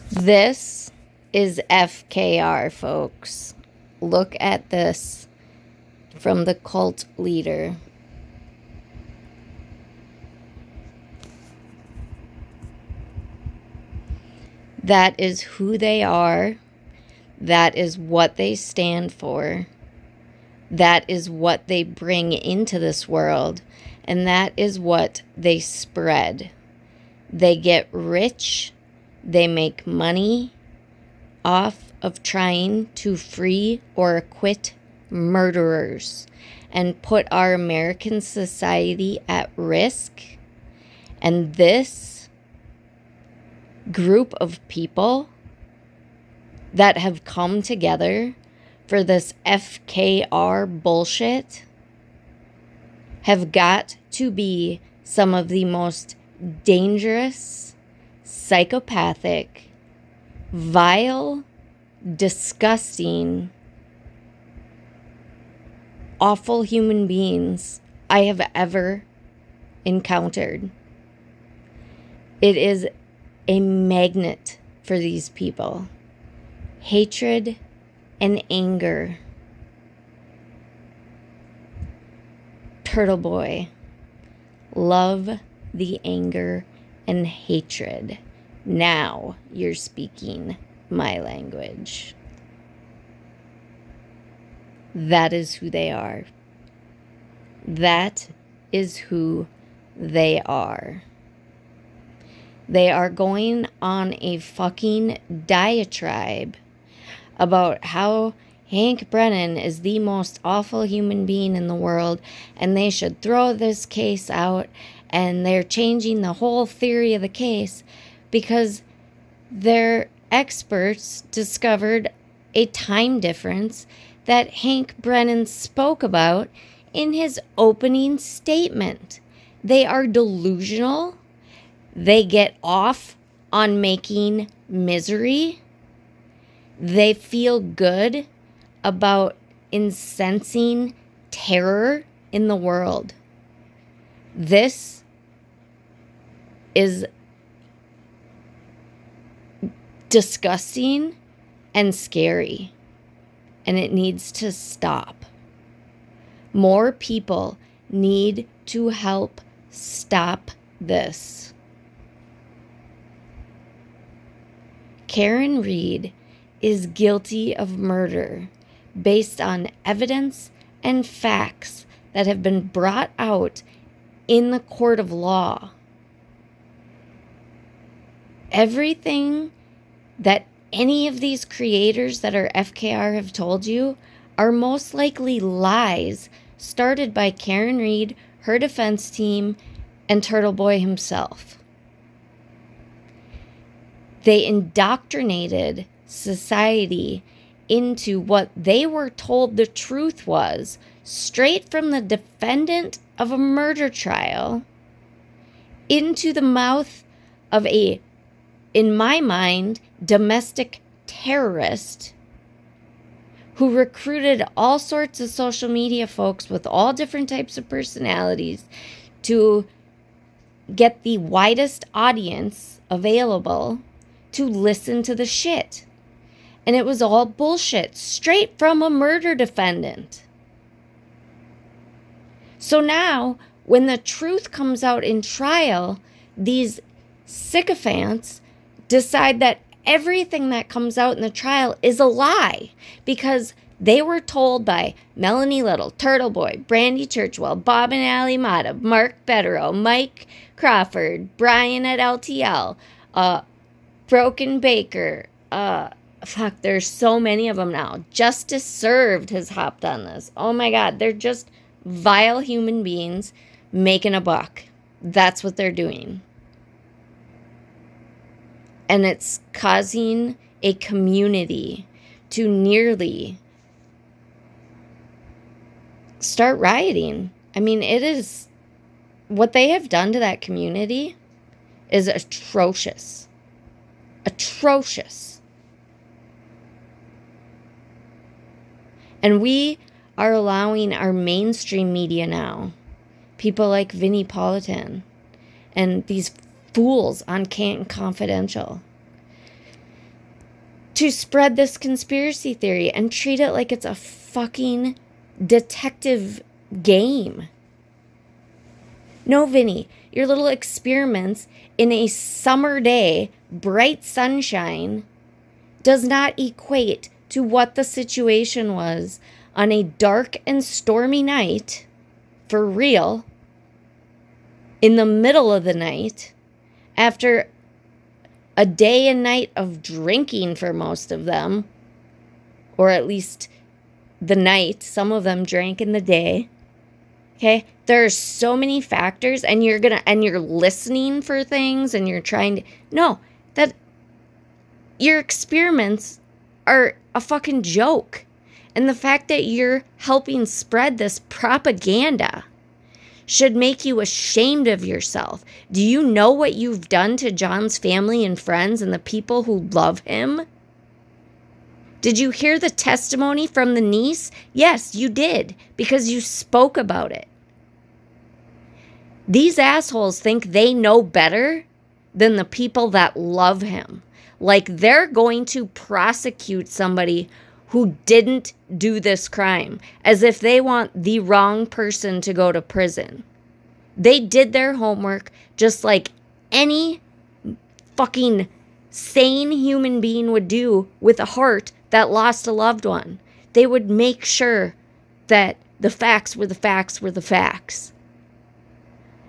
This is FKR, folks. Look at this from the cult leader. That is who they are. That is what they stand for. That is what they bring into this world. And that is what they spread. They get rich. They make money off of trying to free or acquit murderers and put our American society at risk. And this group of people that have come together for this FKR bullshit have got to be some of the most dangerous, psychopathic, vile, disgusting, awful human beings I have ever encountered. It is a magnet for these people. Hatred and anger. Turtle Boy, love the anger and hatred. Now you're speaking my language. That is who they are. That is who they are. They are going on a fucking diatribe about how Hank Brennan is the most awful human being in the world and they should throw this case out, and they're changing the whole theory of the case because their experts discovered a time difference that Hank Brennan spoke about in his opening statement. They are delusional. They get off on making misery. They feel good about incensing terror in the world. This is disgusting and scary, and it needs to stop. More people need to help stop this. Karen Reed is guilty of murder based on evidence and facts that have been brought out in the court of law. Everything that any of these creators that are FKR have told you are most likely lies started by Karen Reed, her defense team, and Turtle Boy himself. They indoctrinated society into what they were told the truth was, straight from the defendant of a murder trial, into the mouth of a, in my mind, domestic terrorist who recruited all sorts of social media folks with all different types of personalities to get the widest audience available to listen to the shit. And it was all bullshit, straight from a murder defendant. So now, when the truth comes out in trial, these sycophants decide that everything that comes out in the trial is a lie because they were told by Melanie Little, Turtle Boy, Brandy Churchwell, Bob and Allie Mata, Mark Betterow, Mike Crawford, Brian at LTL, Broken Baker, there's so many of them now. Justice Served has hopped on this. Oh my God, they're just vile human beings making a buck. That's what they're doing. And it's causing a community to nearly start rioting. I mean, it is, what they have done to that community is atrocious. Atrocious. And we are allowing our mainstream media now, people like Vinnie Politan and these fools on Canton Confidential, to spread this conspiracy theory and treat it like it's a fucking detective game. No, Vinny, your little experiments in a summer day, bright sunshine, does not equate to what the situation was on a dark and stormy night, for real, in the middle of the night, after a day and night of drinking for most of them, or at least the night. Some of them drank in the day. Okay, there are so many factors, and you're listening for things, and you're trying to that your experiments are a fucking joke. And the fact that you're helping spread this propaganda should make you ashamed of yourself. Do you know what you've done to John's family and friends and the people who love him? Did you hear the testimony from the niece? Yes, you did, because you spoke about it. These assholes think they know better than the people that love him. Like they're going to prosecute somebody who didn't do this crime, as if they want the wrong person to go to prison. They did their homework just like any fucking sane human being would do with a heart that lost a loved one. They would make sure that the facts were the facts were the facts.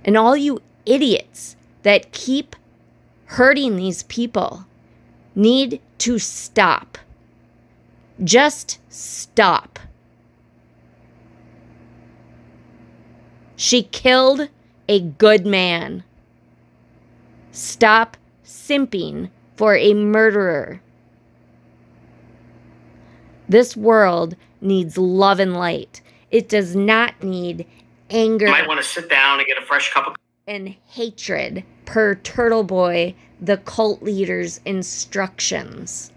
And all you idiots that keep hurting these people need to stop. Just stop. She killed a good man. Stop simping for a murderer. This world needs love and light. It does not need anger. You might want to sit down and get a fresh cup of and hatred per Turtle Boy, the cult leader's instructions.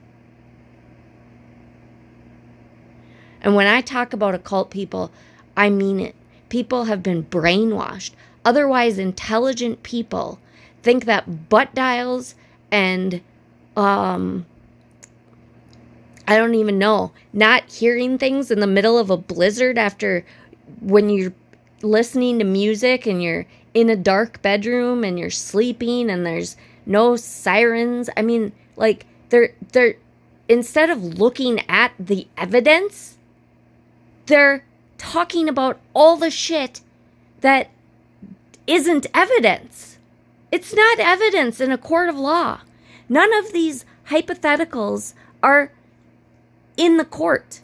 And when I talk about occult people, I mean it. People have been brainwashed. Otherwise intelligent people think that butt dials and, I don't even know, not hearing things in the middle of a blizzard after when you're listening to music and you're in a dark bedroom and you're sleeping and there's no sirens. I mean, like, they're instead of looking at the evidence, they're talking about all the shit that isn't evidence. It's not evidence in a court of law. None of these hypotheticals are in the court.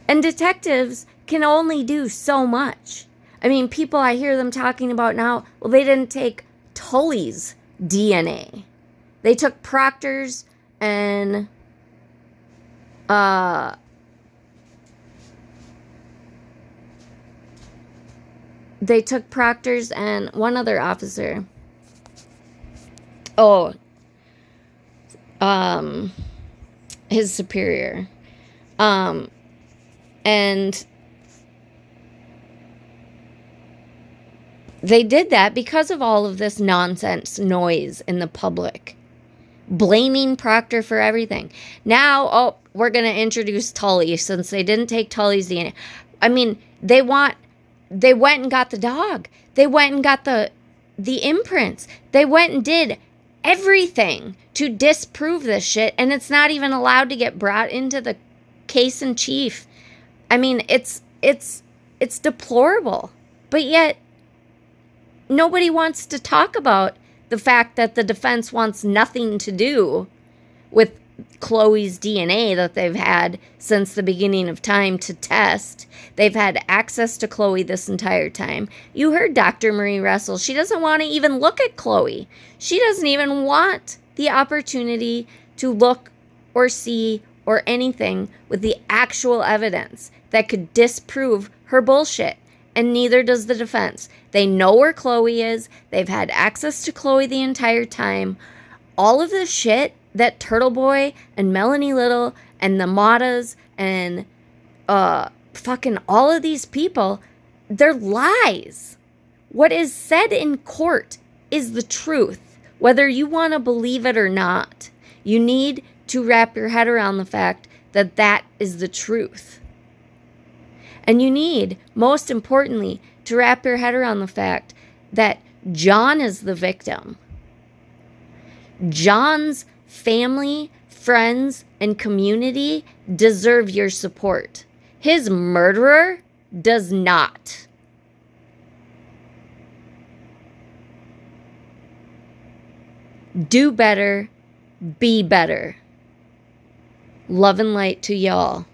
And detectives can only do so much. I mean, people, I hear them talking about now, well, they didn't take Tully's DNA. They took Proctor's and one other officer. His superior. And they did that because of all of this nonsense noise in the public. Blaming Proctor for everything. Now, we're going to introduce Tully since they didn't take Tully's DNA. I mean, they went and got the dog. They went and got the imprints. They went and did everything to disprove this shit, and it's not even allowed to get brought into the case in chief. I mean, it's deplorable. But yet, nobody wants to talk about the fact that the defense wants nothing to do with Chloe's DNA that they've had since the beginning of time to test. They've had access to Chloe this entire time. You heard Dr. Marie Russell. She doesn't want to even look at Chloe. She doesn't even want the opportunity to look or see or anything with the actual evidence that could disprove her bullshit. And neither does the defense. They know where Chloe is. They've had access to Chloe the entire time. All of the shit that Turtle Boy and Melanie Little and the Matas and fucking all of these people, they're lies. What is said in court is the truth, whether you want to believe it or not. You need to wrap your head around the fact that that is the truth. And you need, most importantly, to wrap your head around the fact that John is the victim. John's family, friends, and community deserve your support. His murderer does not. Do better. Be better. Love and light to y'all.